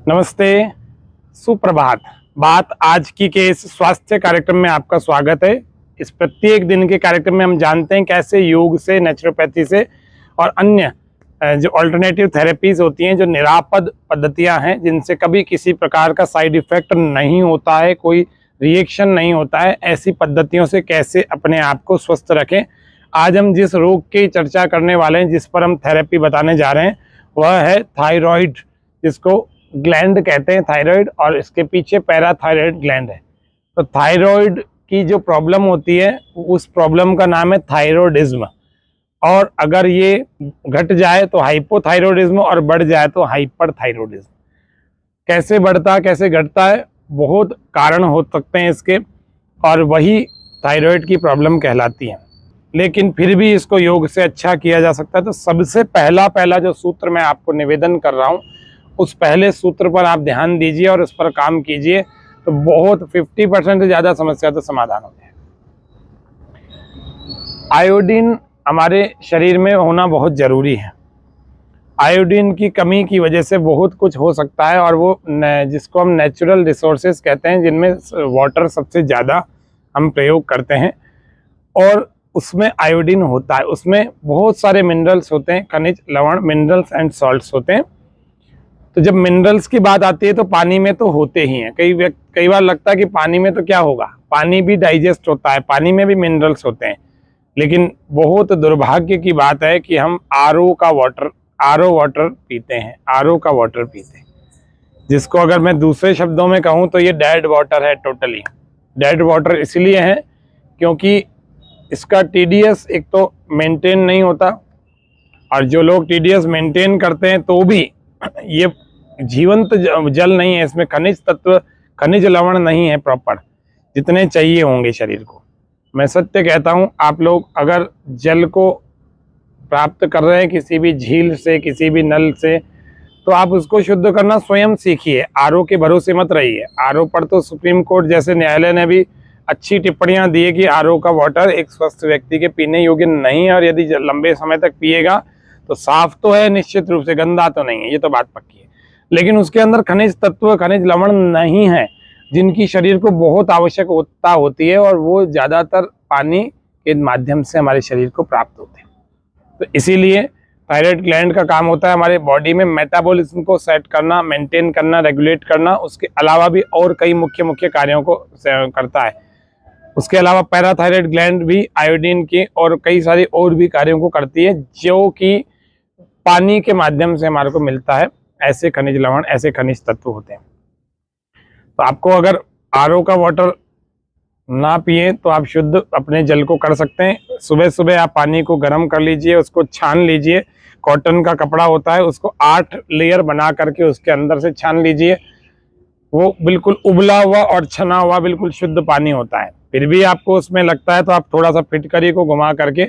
नमस्ते, सुप्रभात। बात आज की के इस स्वास्थ्य कार्यक्रम में आपका स्वागत है। इस प्रत्येक दिन के कार्यक्रम में हम जानते हैं कैसे योग से, नेचुरोपैथी से और अन्य जो अल्टरनेटिव थेरेपीज होती हैं, जो निरापद पद्धतियां हैं जिनसे कभी किसी प्रकार का साइड इफेक्ट नहीं होता है, कोई रिएक्शन नहीं होता है, ऐसी पद्धतियों से कैसे अपने आप को स्वस्थ रखें। आज हम जिस रोग की चर्चा करने वाले हैं, जिस पर हम थेरेपी बताने जा रहे हैं, वह है थायराइड, जिसको ग्लैंड कहते हैं थायराइड, और इसके पीछे पैराथायराइड ग्लैंड है। तो थायराइड की जो प्रॉब्लम होती है, उस प्रॉब्लम का नाम है थायरोडिज्म, और अगर ये घट जाए तो हाइपोथायरोडिज्म और बढ़ जाए तो हाइपरथायरोडिज्म। कैसे बढ़ता कैसे घटता है, बहुत कारण हो सकते हैं इसके, और वही थायराइड की प्रॉब्लम कहलाती है। लेकिन फिर भी इसको योग से अच्छा किया जा सकता है। तो सबसे पहला जो सूत्र मैं आपको निवेदन कर रहा हूँ, उस पहले सूत्र पर आप ध्यान दीजिए और उस पर काम कीजिए, तो बहुत 50% से ज़्यादा समस्या तो समाधान हो जाए। आयोडीन हमारे शरीर में होना बहुत ज़रूरी है। आयोडीन की कमी की वजह से बहुत कुछ हो सकता है, और वो जिसको हम नेचुरल रिसोर्सेज कहते हैं, जिनमें वाटर सबसे ज़्यादा हम प्रयोग करते हैं, और उसमें आयोडीन होता है। उसमें बहुत सारे मिनरल्स होते हैं, खनिज, लवण, मिनरल्स एंड सॉल्ट्स होते हैं। तो जब मिनरल्स की बात आती है तो पानी में तो होते ही हैं। कई बार लगता है कि पानी में तो क्या होगा, पानी भी डाइजेस्ट होता है, पानी में भी मिनरल्स होते हैं। लेकिन बहुत दुर्भाग्य की बात है कि हम आरओ वाटर पीते हैं, जिसको अगर मैं दूसरे शब्दों में कहूँ तो ये डेड वाटर है। टोटली डेड वाटर इसलिए है क्योंकि इसका टीडीएस एक तो मेंटेन नहीं होता, और जो लोग टीडीएस मेंटेन करते हैं तो भी ये जीवंत जल नहीं है, इसमें खनिज तत्व, खनिज लवण नहीं है प्रॉपर, जितने चाहिए होंगे शरीर को। मैं सत्य कहता हूँ, आप लोग अगर जल को प्राप्त कर रहे हैं किसी भी झील से, किसी भी नल से, तो आप उसको शुद्ध करना स्वयं सीखिए। आरओ के भरोसे मत रहिए। आरओ पर तो सुप्रीम कोर्ट जैसे न्यायालय ने भी अच्छी टिप्पणियां दी है कि आरओ का वाटर एक स्वस्थ व्यक्ति के पीने योग्य नहीं है, और यदि लंबे समय तक पिएगा तो साफ तो है निश्चित रूप से, गंदा तो नहीं है, ये तो बात पक्की है। लेकिन उसके अंदर खनिज तत्व, खनिज लवण नहीं है, जिनकी शरीर को बहुत आवश्यकता होती है, और वो ज़्यादातर पानी के माध्यम से हमारे शरीर को प्राप्त होते हैं। तो इसीलिए थायराइड ग्लैंड का काम होता है हमारे बॉडी में मेटाबॉलिज्म को सेट करना, मेंटेन करना, रेगुलेट करना। उसके अलावा भी और कई मुख्य कार्यों को करता है। उसके अलावा पैराथायराइड ग्लैंड भी आयोडीन की और कई सारे और भी कार्यों को करती है, जो कि पानी के माध्यम से हमारे को मिलता है। ऐसे खनिज लवण, ऐसे खनिज तत्व होते हैं। तो आपको अगर आरओ का वाटर ना पिए तो आप शुद्ध अपने जल को कर सकते हैं। सुबह सुबह आप पानी को गर्म कर लीजिए, उसको छान लीजिए। कॉटन का कपड़ा होता है, उसको 8 लेयर बना करके उसके अंदर से छान लीजिए। वो बिल्कुल उबला हुआ और छना हुआ बिल्कुल शुद्ध पानी होता है। फिर भी आपको उसमें लगता है तो आप थोड़ा सा फिटकरी को घुमा करके,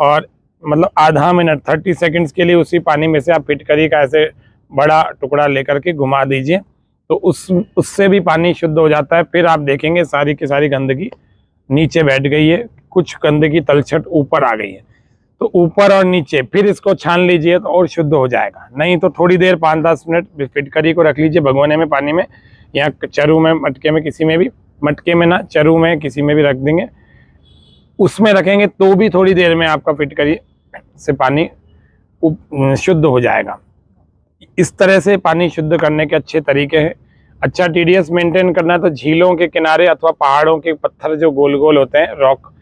और मतलब आधा मिनट 30 सेकंड्स के लिए उसी पानी में से आप फिटकरी का ऐसे बड़ा टुकड़ा लेकर के घुमा दीजिए, तो उससे भी पानी शुद्ध हो जाता है। फिर आप देखेंगे सारी की सारी गंदगी नीचे बैठ गई है, कुछ गंदगी तलछट ऊपर आ गई है। तो ऊपर और नीचे फिर इसको छान लीजिए तो और शुद्ध हो जाएगा। नहीं तो थोड़ी देर 5-10 मिनट फिटकरी को रख लीजिए भगोने में, पानी में, या चरू में, मटके में, किसी में भी, मटके में ना, चरू में, किसी में भी रख देंगे। उसमें रखेंगे तो भी थोड़ी देर में आपका फिटकरी से पानी शुद्ध हो जाएगा। इस तरह से पानी शुद्ध करने के अच्छे तरीके हैं। अच्छा टीडीएस मेंटेन करना है तो झीलों के किनारे अथवा पहाड़ों के पत्थर जो गोल गोल होते हैं, रॉक,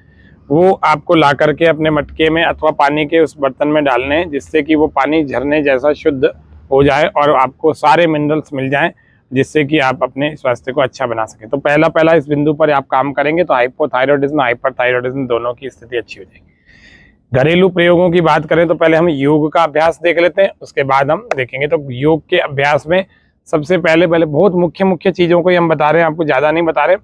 वो आपको ला करके अपने मटके में अथवा पानी के उस बर्तन में डालने हैं, जिससे कि वो पानी झरने जैसा शुद्ध हो जाए और आपको सारे मिनरल्स मिल जाएं, जिससे कि आप अपने स्वास्थ्य को अच्छा बना सकें। तो पहला इस बिंदु पर आप काम करेंगे तो हाइपोथायरॉयडिज्म, हाइपरथायरॉयडिज्म दोनों की स्थिति अच्छी हो जाएगी। घरेलू प्रयोगों की बात करें तो पहले हम योग का अभ्यास देख लेते हैं, उसके बाद हम देखेंगे। तो योग के अभ्यास में सबसे पहले बहुत मुख्य चीज़ों को ही हम बता रहे हैं, आपको ज़्यादा नहीं बता रहे।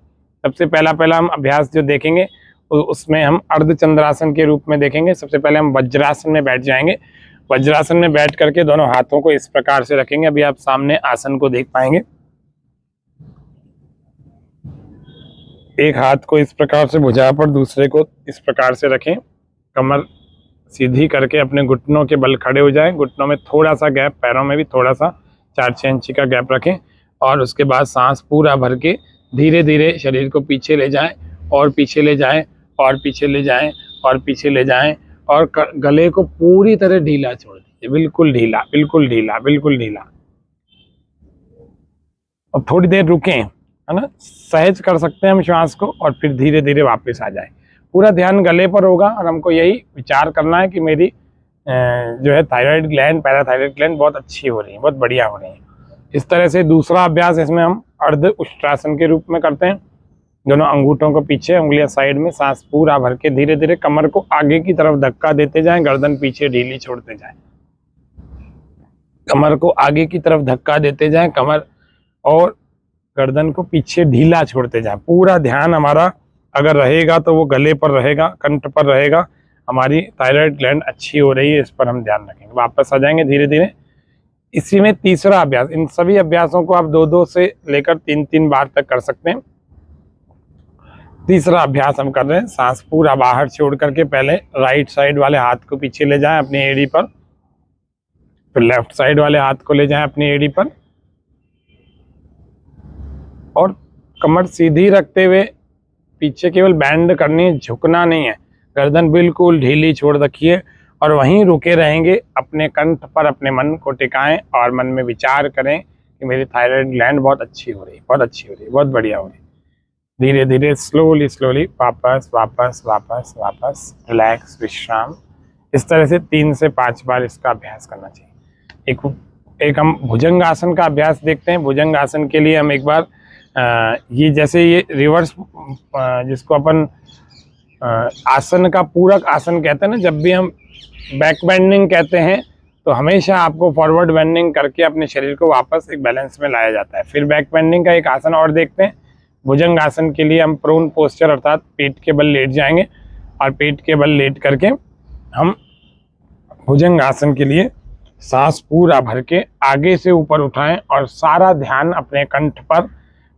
सबसे पहला हम अभ्यास जो देखेंगे उसमें हम अर्धचंद्रासन के रूप में देखेंगे। सबसे पहले हम वज्रासन में बैठ जाएंगे। वज्रासन में बैठ करके दोनों हाथों को इस प्रकार से रखेंगे। अभी आप सामने आसन को देख पाएंगे। एक हाथ को इस प्रकार से भुजा पर, दूसरे को इस प्रकार से रखें। कमर सीधी करके अपने घुटनों के बल खड़े हो जाएं। घुटनों में थोड़ा सा गैप, पैरों में भी थोड़ा सा 4-6 इंची का गैप रखें। और उसके बाद सांस पूरा भर के धीरे धीरे शरीर को पीछे ले जाएं और पीछे ले जाएं और पीछे ले जाएं और पीछे ले जाएं और गले को पूरी तरह ढीला छोड़ दीजिए, बिल्कुल ढीला, बिल्कुल ढीला, बिल्कुल ढीला। और थोड़ी देर रुकें, है ना, सहज कर सकते हैं हम श्वास को और फिर धीरे धीरे वापस आ जाए। पूरा ध्यान गले पर होगा और हमको यही विचार करना है कि मेरी जो है थायराइड ग्लैंड, पैराथायराइड ग्लैंड बहुत अच्छी हो रही है, बहुत बढ़िया हो रही है। इस तरह से दूसरा अभ्यास इसमें हम अर्ध उष्ट्रासन के रूप में करते हैं। दोनों अंगूठों को पीछे, उंगलियां साइड में, सांस पूरा भर के धीरे धीरे कमर को आगे की तरफ धक्का देते जाएं, गर्दन पीछे ढीली छोड़ते जाएं। कमर को आगे की तरफ धक्का देते जाएं, कमर और गर्दन को पीछे ढीला छोड़ते जाएं। पूरा ध्यान हमारा अगर रहेगा तो वो गले पर रहेगा, कंठ पर रहेगा। हमारी थायराइड ग्लैंड अच्छी हो रही है, इस पर हम ध्यान रखेंगे। वापस आ जाएंगे धीरे धीरे। इसी में तीसरा अभ्यास, इन सभी अभ्यासों को आप 2-2 से लेकर 3-3 बार तक कर सकते हैं। तीसरा अभ्यास हम कर रहे हैं, सांस पूरा बाहर छोड़ करके पहले राइट साइड वाले हाथ को पीछे ले जाएं अपनी एड़ी पर, फिर लेफ्ट साइड वाले हाथ को ले जाएं अपनी एड़ी पर और कमर सीधी रखते हुए पीछे केवल बैंड करनी है, झुकना नहीं है। गर्दन बिल्कुल ढीली छोड़ रखिए और वहीं रुके रहेंगे। अपने कंठ पर अपने मन को टिकाएं और मन में विचार करें कि मेरी थायराइड ग्लैंड बहुत अच्छी हो रही है, बहुत अच्छी हो रही है, बहुत बढ़िया हो रही है। धीरे धीरे स्लोली स्लोली वापस वापस वापस वापस, रिलैक्स, विश्राम। इस तरह से 3 से 5 बार इसका अभ्यास करना चाहिए। एक हम भुजंग आसन का अभ्यास देखते हैं। भुजंग आसन के लिए हम एक बार ये जैसे ये रिवर्स, जिसको अपन आसन का पूरक आसन कहते हैं ना, जब भी हम बैक बेंडिंग कहते हैं तो हमेशा आपको फॉरवर्ड बेंडिंग करके अपने शरीर को वापस एक बैलेंस में लाया जाता है। फिर बैक बेंडिंग का एक आसन और देखते हैं। भुजंग आसन के लिए हम प्रोन पोस्चर अर्थात पेट के बल लेट जाएंगे और पेट के बल लेट करके हम भुजंग आसन के लिए सांस पूरा भर के आगे से ऊपर उठाएं और सारा ध्यान अपने कंठ पर,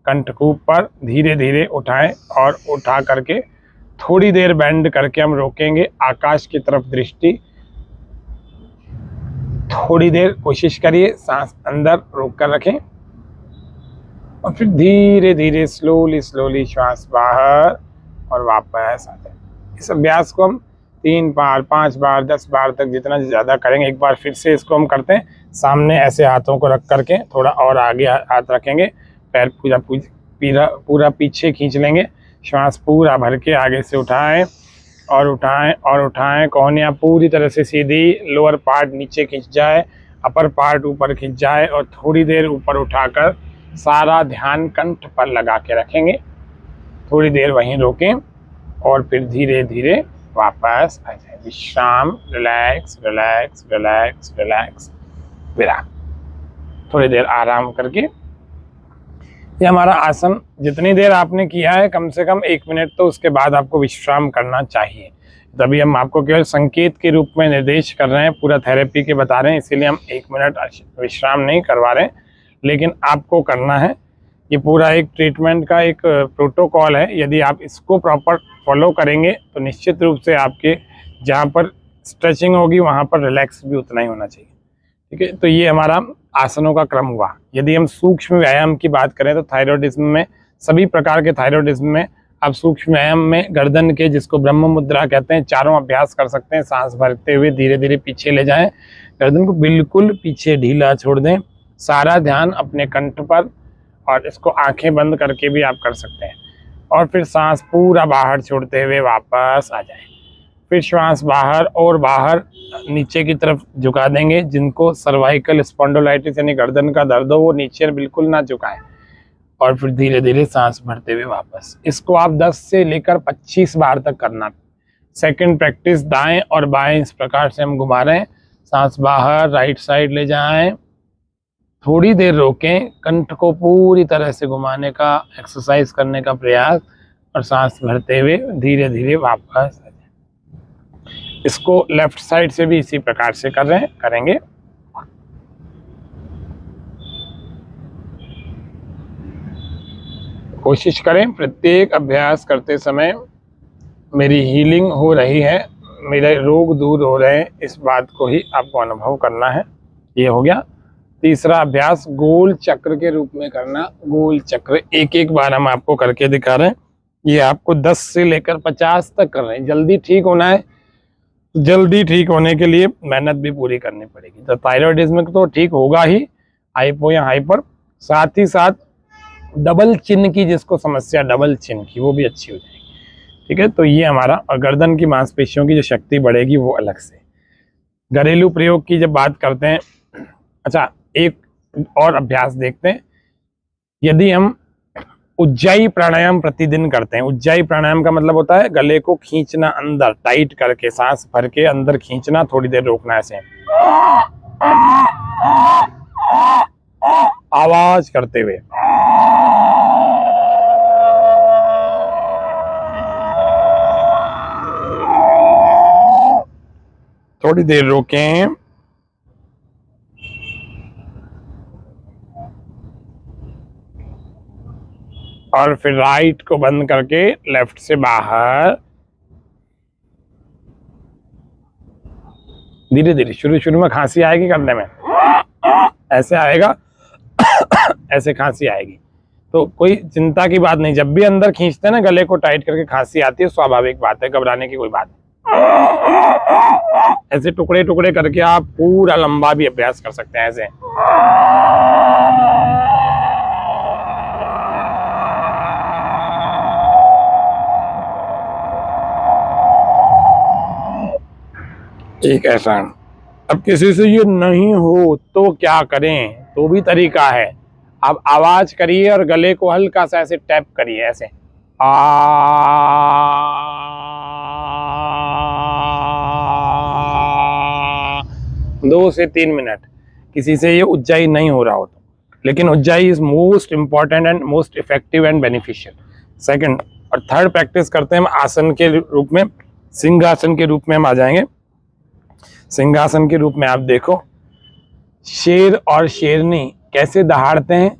कंठ को ऊपर धीरे धीरे उठाएं और उठा करके थोड़ी देर बेंड करके हम रोकेंगे। आकाश की तरफ दृष्टि, थोड़ी देर कोशिश करिए, सांस अंदर रोक कर रखें और फिर धीरे धीरे स्लोली स्लोली श्वास बाहर और वापस आ जाए। इस अभ्यास को हम 3 बार, 5 बार, 10 बार तक जितना ज़्यादा करेंगे। एक बार फिर से इसको हम करते हैं। सामने ऐसे हाथों को रख करके थोड़ा और आगे हाथ रखेंगे, पैर पूरा पीछे खींच लेंगे। श्वास पूरा भर के आगे से उठाएं और उठाएं और उठाएं। कोहनियाँ पूरी तरह से सीधी, लोअर पार्ट नीचे खींच जाए, अपर पार्ट ऊपर खींच जाए और थोड़ी देर ऊपर उठाकर सारा ध्यान कंठ पर लगा के रखेंगे। थोड़ी देर वहीं रोकें और फिर धीरे धीरे वापस आ जाए। विश्राम, रिलैक्स रिलैक्स रिलैक्स रिलैक्स, विराम। थोड़ी देर आराम करके, ये हमारा आसन जितनी देर आपने किया है कम से कम 1 मिनट तो उसके बाद आपको विश्राम करना चाहिए। तभी हम आपको केवल संकेत के रूप में निर्देश कर रहे हैं, पूरा थेरेपी के बता रहे हैं, इसीलिए हम 1 मिनट विश्राम नहीं करवा रहे हैं, लेकिन आपको करना है। ये पूरा एक ट्रीटमेंट का एक प्रोटोकॉल है। यदि आप इसको प्रॉपर फॉलो करेंगे तो निश्चित रूप से आपके जहाँ पर स्ट्रेचिंग होगी वहाँ पर रिलैक्स भी उतना ही होना चाहिए। ठीक है, तो ये हमारा आसनों का क्रम हुआ। यदि हम सूक्ष्म व्यायाम की बात करें तो थायराइडिज्म में, सभी प्रकार के थायराइडिज्म में आप सूक्ष्म व्यायाम में गर्दन के, जिसको ब्रह्म मुद्रा कहते हैं, 4 अभ्यास कर सकते हैं। सांस भरते हुए धीरे धीरे पीछे ले जाएं, गर्दन को बिल्कुल पीछे ढीला छोड़ दें, सारा ध्यान अपने कंठ पर, और इसको आंखें बंद करके भी आप कर सकते हैं। और फिर सांस पूरा बाहर छोड़ते हुए वापस आ जाएं। फिर श्वास बाहर और बाहर नीचे की तरफ झुका देंगे। जिनको सर्वाइकल स्पॉन्डिलाइटिस यानी गर्दन का दर्द हो वो नीचे बिल्कुल ना झुकाएं और फिर धीरे धीरे सांस भरते हुए वापस। इसको आप 10 से लेकर 25 बार तक करना। सेकंड प्रैक्टिस, दाएं और बाएं इस प्रकार से हम घुमा रहे हैं। सांस बाहर, राइट साइड ले जाएं, थोड़ी देर रोकें, कंठ को पूरी तरह से घुमाने का एक्सरसाइज करने का प्रयास और सांस भरते हुए धीरे धीरे वापस। इसको लेफ्ट साइड से भी इसी प्रकार से करेंगे। कोशिश करें प्रत्येक अभ्यास करते समय मेरी हीलिंग हो रही है, मेरे रोग दूर हो रहे हैं, इस बात को ही आपको अनुभव करना है। ये हो गया। तीसरा अभ्यास गोल चक्र के रूप में करना। गोल चक्र एक एक बार हम आपको करके दिखा रहे हैं। ये आपको 10 से लेकर 50 तक कर रहे हैं। जल्दी ठीक होना है, जल्दी ठीक होने के लिए मेहनत भी पूरी करनी पड़ेगी। तो थायराइडिज्म तो ठीक होगा ही, हाइपो या हाइपर, साथ ही साथ डबल चिन की, जिसको समस्या डबल चिन की, वो भी अच्छी हो जाएगी। ठीक है, तो ये हमारा, और गर्दन की मांसपेशियों की जो शक्ति बढ़ेगी वो अलग से। घरेलू प्रयोग की जब बात करते हैं, अच्छा एक और अभ्यास देखते हैं। यदि हम उज्जाई प्राणायाम प्रतिदिन करते हैं, उज्जाई प्राणायाम का मतलब होता है गले को खींचना, अंदर टाइट करके सांस भर के अंदर खींचना, थोड़ी देर रोकना, ऐसे आवाज करते हुए। थोड़ी देर रोकें, और फिर राइट को बंद करके लेफ्ट से बाहर, धीरे धीरे। शुरू शुरू में खांसी आएगी करने में, ऐसे आएगा ऐसे खांसी आएगी, तो कोई चिंता की बात नहीं। जब भी अंदर खींचते हैं ना गले को टाइट करके, खांसी आती है, स्वाभाविक बात है, घबराने की कोई बात नहीं। ऐसे टुकड़े टुकड़े करके आप पूरा लंबा भी अभ्यास कर सकते हैं, ऐसे। एक ऐसा। अब किसी से ये नहीं हो तो क्या करें, तो भी तरीका है। आप आवाज करिए और गले को हल्का सा ऐसे टैप करिए, ऐसे आ, 2 से 3 मिनट। किसी से ये उज्जाई नहीं हो रहा हो तो, लेकिन Ujjayi is most important and most effective and beneficial. Second और थर्ड प्रैक्टिस करते हैं हम आसन के रूप में, सिंहासन के रूप में हम आ जाएंगे। सिंहासन के रूप में आप देखो, शेर और शेरनी कैसे दहाड़ते हैं,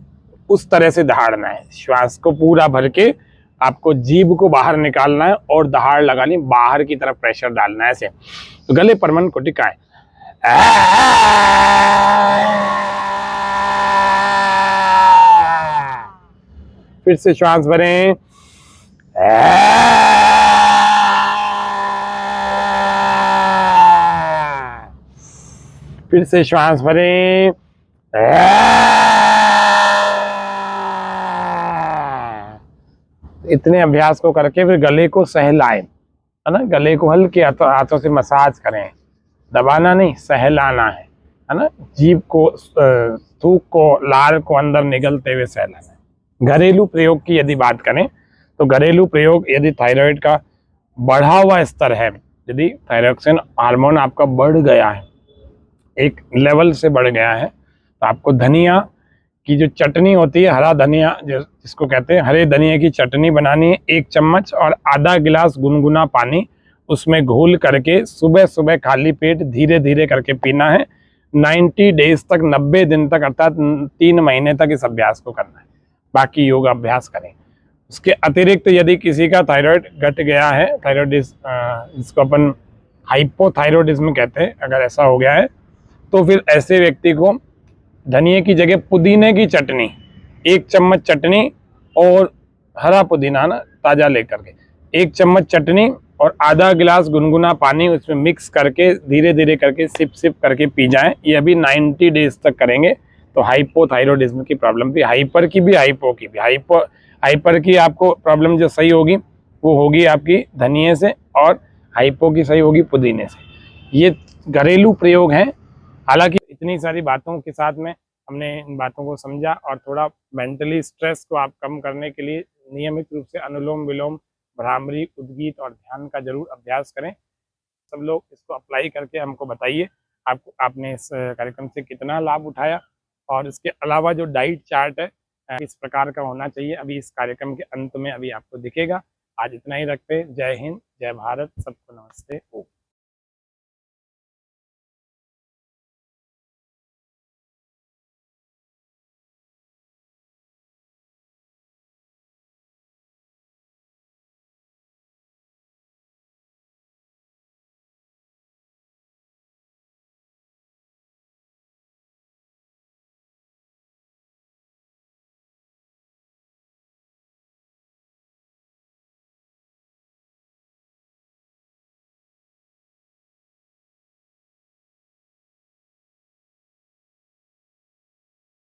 उस तरह से दहाड़ना है। श्वास को पूरा भर के आपको जीभ को बाहर निकालना है और दहाड़ लगानी, बाहर की तरफ प्रेशर डालना है, ऐसे। तो गले पर मन को टिकाए। फिर से श्वास भरें, फिर से श्वास भरें, इतने अभ्यास को करके फिर गले को सहलाएं, है ना। गले को हल्के हाथों से मसाज करें, दबाना नहीं, सहलाना है ना। जीभ को, थूक को, लार को अंदर निगलते हुए सहलाना है। घरेलू प्रयोग की यदि बात करें तो घरेलू प्रयोग, यदि थायराइड का बढ़ा हुआ स्तर है, यदि थायरॉक्सिन हार्मोन आपका बढ़ गया है, एक लेवल से बढ़ गया है, तो आपको धनिया की जो चटनी होती है, हरा धनिया जिसको कहते हैं, हरे धनिया की चटनी बनानी है 1 चम्मच, और आधा गिलास गुनगुना पानी उसमें घोल करके सुबह सुबह खाली पेट धीरे धीरे करके पीना है। 90 डेज तक, 90 दिन तक, अर्थात 3 महीने तक इस अभ्यास को करना है। बाकी योगा अभ्यास करें। उसके अतिरिक्त यदि किसी का थायराइड घट गया है, थायराइड जिसको अपन हाइपोथायरॉयडिज्म कहते हैं, अगर ऐसा हो गया है, तो फिर ऐसे व्यक्ति को धनिए की जगह पुदीने की चटनी, 1 चम्मच चटनी और हरा पुदीना ना ताजा लेकर के, 1 चम्मच चटनी और आधा गिलास गुनगुना पानी उसमें मिक्स करके धीरे धीरे करके सिप सिप करके पी जाएं। ये अभी 90 डेज तक करेंगे तो हाइपोथायरॉयडिज्म की प्रॉब्लम भी, हाइपर की भी, हाइपो की भी, हाइपर की आपको प्रॉब्लम जो सही होगी वो होगी आपकी धनिए से, और हाइपो की सही होगी पुदीने से। ये घरेलू प्रयोग हैं। हालांकि इतनी सारी बातों के साथ में हमने इन बातों को समझा, और थोड़ा मेंटली स्ट्रेस को आप कम करने के लिए नियमित रूप से अनुलोम विलोम, भ्रामरी, उद्गीत और ध्यान का जरूर अभ्यास करें। सब लोग इसको अप्लाई करके हमको बताइए आपको, आपने इस कार्यक्रम से कितना लाभ उठाया, और इसके अलावा जो डाइट चार्ट है किस प्रकार का होना चाहिए, अभी इस कार्यक्रम के अंत में अभी आपको दिखेगा। आज इतना ही रखते हैं। जय हिंद, जय भारत, सबको नमस्ते, ओम।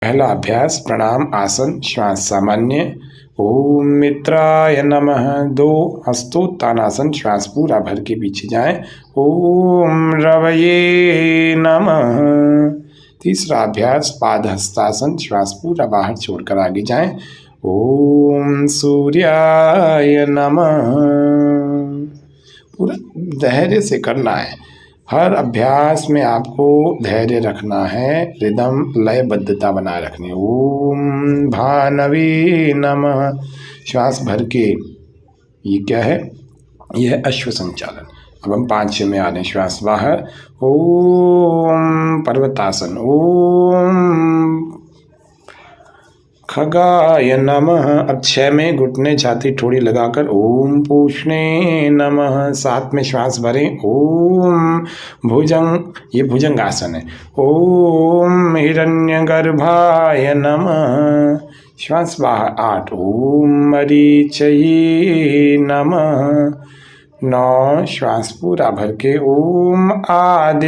पहला अभ्यास प्रणाम आसन श्वास सामान्य। ओम मित्राय नमः। 2 हस्तोत्तानासन श्वास पूरा भर के पीछे जाएं। ओम रवये नमः। तीसरा अभ्यास पाद हस्तासन श्वास पूरा बाहर छोड़कर आगे जाएं। ओम सूर्याय नमः। पूरा धैर्य से करना है। हर अभ्यास में आपको धैर्य रखना है, रिदम लयबद्धता बनाए रखनी है। ओम भानवे नमः। श्वास भर के, ये क्या है? यह है अश्व संचालन। अब हम 5-6 में आ रहे हैं। श्वास बाहर। ओम पर्वतासन। ओम खगाय नमः। अब 6 में घुटने छाती ठोड़ी लगाकर ओम पूष्णे नमः। 7 में श्वास भरें। ओम भुजंग, ये भुजंग आसन है। ओम हिरण्यगर्भाय नमः। श्वास बाहर। 8 ओम मरीचये नमः। 9 श्वास पूरा भर के ओम आदित्याय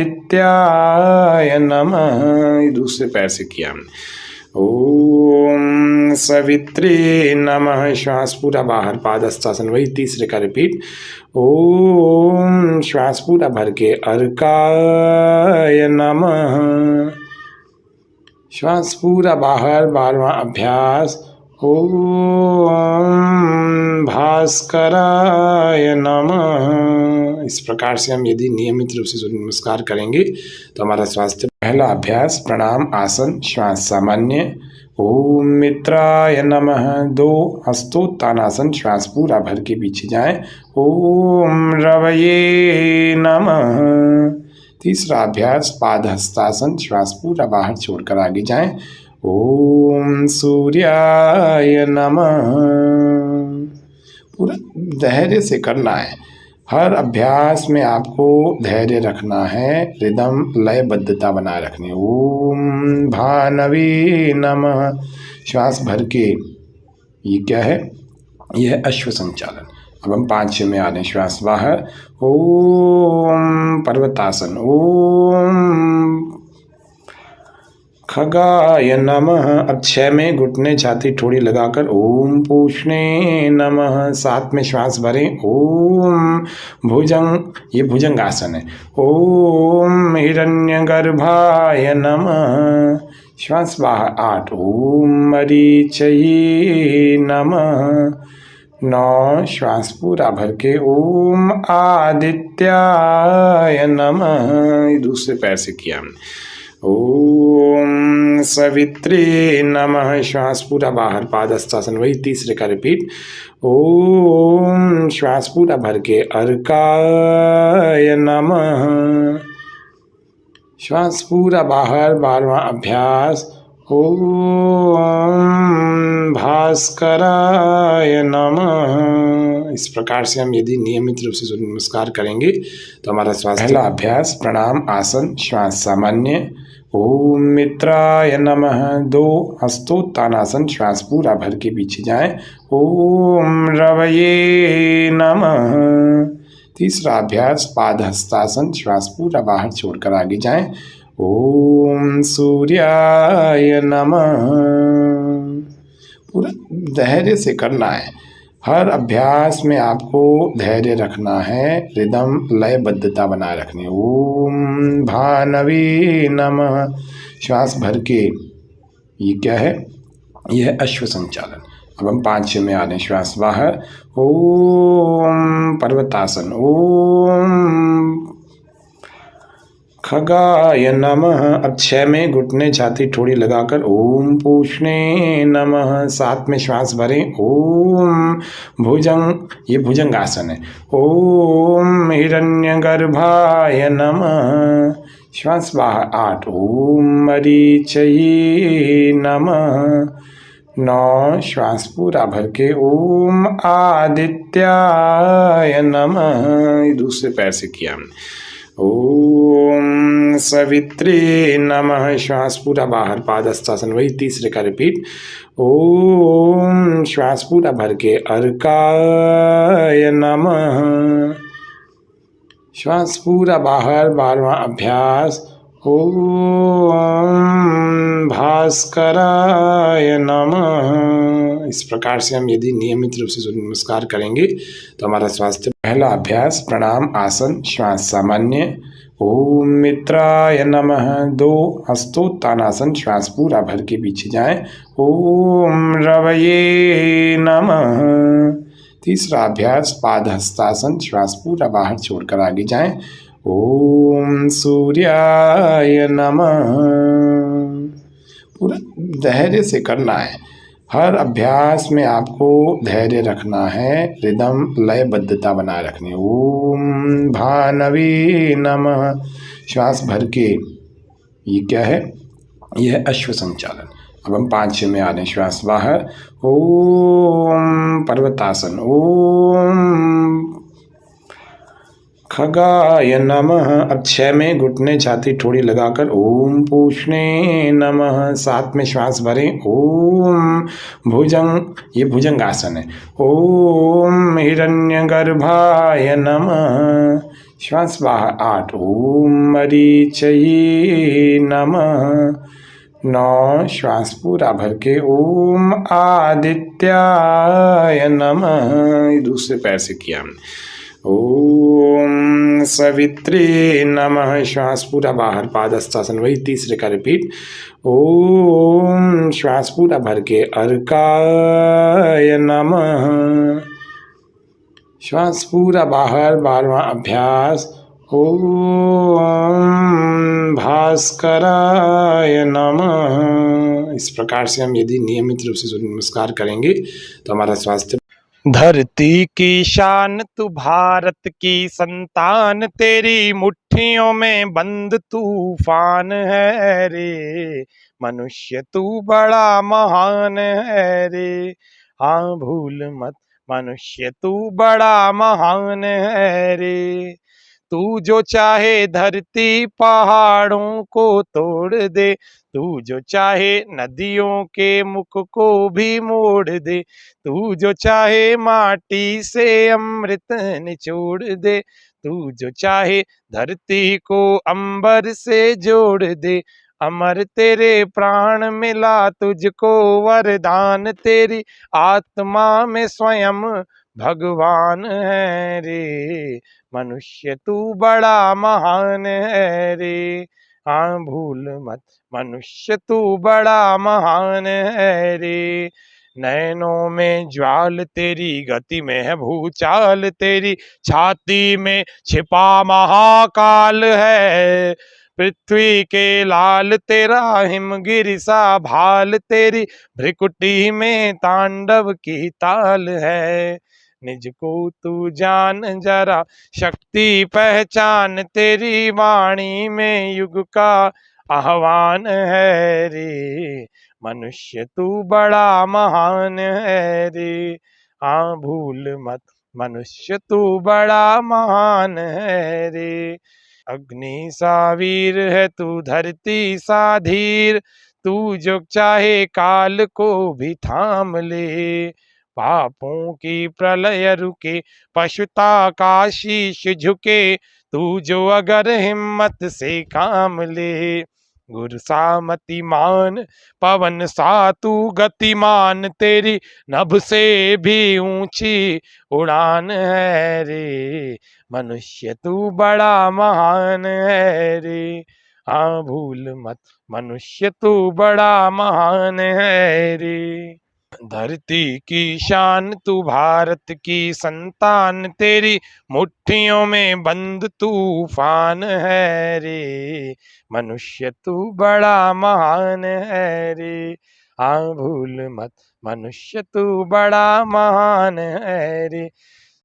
नमः। ये दूसरे पैर से किया हमने। ओम सवित्रे नमः। श्वास पूरा बाहर, पादहस्तासन, वही तीसरे का रिपीट। ओम श्वास पूरा भर के अर्काय नमः। श्वास पूरा बाहर, 12वां अभ्यास। ओम भास्कराय नमः। इस प्रकार से हम यदि नियमित रूप से सूर्य नमस्कार करेंगे तो हमारा स्वास्थ्य। पहला अभ्यास प्रणाम आसन श्वास सामान्य। ओम मित्राय नमः। 2 हस्तोत्तानासन श्वास पूरा भर के पीछे जाएं। ओम रवये नमः। तीसरा अभ्यास पाद हस्तासन श्वास पूरा बाहर छोड़कर आगे जाएं। ओम सूर्याय नमः। पूरा धैर्य से करना है। हर अभ्यास में आपको धैर्य रखना है, रिदम लयबद्धता बनाए रखनी है। ओम भानवे नमः। श्वास भर के, ये क्या है? यह है अश्व संचालन। अब हम 5-6 में आ रहे हैं। श्वास बाहर। ओम पर्वतासन। ओम खगाय नमः। अब 6 में घुटने छाती ठोड़ी लगाकर ओम पूष्णे नमः। 7 में श्वास भरें। ओम भुजंग, ये भुजंग आसन है। ओम हिरण्यगर्भाय नमः। श्वास बाहर। 8 ओम मरीचये नमः। 9 श्वास पूरा भर के ओम आदित्याय नमः। ये दूसरे पैर से किया हमने। ओम सवित्रे नमः। श्वास पूरा बाहर, पादहस्तासन, वही तीसरे का रिपीट। ओम श्वास पूरा भर के अर्काय नमः। श्वास पूरा बाहर, 12वां अभ्यास। ओम भास्कराय नमः। इस प्रकार से हम यदि नियमित रूप से सूर्य नमस्कार करेंगे तो हमारा स्वास्थ्य। पहला अभ्यास प्रणाम आसन श्वास सामान्य। ओम मित्राय नमः। 2 हस्तोत्तानासन श्वास पूरा भर के पीछे जाएं। ओम रवये नमः। तीसरा अभ्यास पाद हस्तासन श्वास पूरा बाहर छोड़कर आगे जाएं। ओम सूर्याय नमः। पूरा धैर्य से करना है। हर अभ्यास में आपको धैर्य रखना है, रिदम लयबद्धता बनाए रखनी है। ओम भानवे नमः। श्वास भर के, ये क्या है? यह है अश्व संचालन। अब हम 5-6 में आ रहे हैं। श्वास बाहर। ओम पर्वतासन। ओम खगाय नमः। अब 6 में घुटने छाती ठोड़ी लगाकर ओम पूष्णे नमः। 7 में श्वास भरें। ओम भुजंग, ये भुजंग आसन है। ओम हिरण्यगर्भाय नमः। श्वास बाहर। 8 ओम मरीचये नमः। 9 श्वास पूरा भर के ओम आदित्याय नमः। ये दूसरे पैर से किया हमने। ओम सवित्रे नमः। श्वास पूरा बाहर, पादहस्तासन, वही तीसरे का रिपीट। ओम श्वास पूरा भर के अर्काय नमः। श्वास पूरा बाहर, 12वां अभ्यास। ओम भास्कराय नमः। इस प्रकार से हम यदि नियमित रूप से सूर्य नमस्कार करेंगे तो हमारा स्वास्थ्य। पहला अभ्यास प्राणाम आसन श्वास सामान्य। ओम मित्राय नमः। 2 हस्तोत्तानासन श्वास पूरा भर के पीछे जाएं। ओम रवये नमः। तीसरा अभ्यास पाद हस्तासन श्वास पूरा बाहर छोड़कर आगे जाएं। ओम सूर्याय नमः। पूरा धैर्य से करना है। हर अभ्यास में आपको धैर्य रखना है, रिदम लयबद्धता बनाए रखनी है। ओम भानवे नमः। श्वास भर के, ये क्या है? यह है अश्व संचालन। अब हम 5-6 में आ रहे हैं। श्वास बाहर। ओम पर्वतासन। ओम खगाय नमः। अब 6 में घुटने छाती ठोड़ी लगाकर ओम पूष्णे नमः। 7 में श्वास भरें। ओम भुजंग, ये भुजंग आसन है। ओम हिरण्यगर्भाय नमः। श्वास बाहर 8। ओम मरीचये नमः। 9 श्वास पूरा भर के ओम आदित्याय नमः। ये दूसरे पैर से किया हमने। ओम सवित्रे नमः। श्वास पूरा बाहर पादहस्तासन, वही तीसरे का रिपीट। ओम श्वास पूरा भर के अर्काय नमः। श्वास पूरा बाहर 12वां अभ्यास। ओम भास्कराय नमः। इस प्रकार से हम यदि नियमित रूप से सूर्य नमस्कार करेंगे तो हमारा स्वास्थ्य। धरती की शान तू, भारत की संतान, तेरी मुट्ठियों में बंद तूफान है रे। मनुष्य तू बड़ा महान है रे। हाँ भूल मत, मनुष्य तू बड़ा महान है रे। तू जो चाहे धरती पहाड़ों को तोड़ दे, तू जो चाहे नदियों के मुख को भी मोड़ दे, तू जो चाहे माटी से अमृत निचोड़ दे, तू जो चाहे धरती को अंबर से जोड़ दे। अमर तेरे प्राण मिला तुझको वरदान, तेरी आत्मा में स्वयं भगवान है रे। मनुष्य तू बड़ा महान है रे। हाँ भूल मत, मनुष्य तू बड़ा महान है रे। नैनों में ज्वाल तेरी, गति में है भूचाल तेरी, छाती में छिपा महाकाल है। पृथ्वी के लाल तेरा हिमगिरि सा भाल, तेरी भ्रिकुटी में तांडव की ताल है। निज को तू जान जरा, शक्ति पहचान, तेरी वाणी में युग का आह्वान है रे। मनुष्य तू बड़ा महान है रे। हाँ भूल मत, मनुष्य तू बड़ा महान है रे। अग्नि सा वीर है तू, धरती सा धीर, तू जो चाहे काल को भी थाम ले। पापों की प्रलय रुके, पशुता का शीश झुके, तू जो अगर हिम्मत से काम ले। गुर सा मतिमान, पवन सा तू गतिमान, तेरी नभ से भी ऊंची उड़ान है रे। मनुष्य तू बड़ा महान है रे। हाँ भूल मत, मनुष्य तू बड़ा महान है रे। धरती की शान तू, भारत की संतान, तेरी मुट्ठियों में बंद तूफान है रे। मनुष्य तू बड़ा महान है रे। हाँ भूल मत, मनुष्य तू बड़ा महान है रे।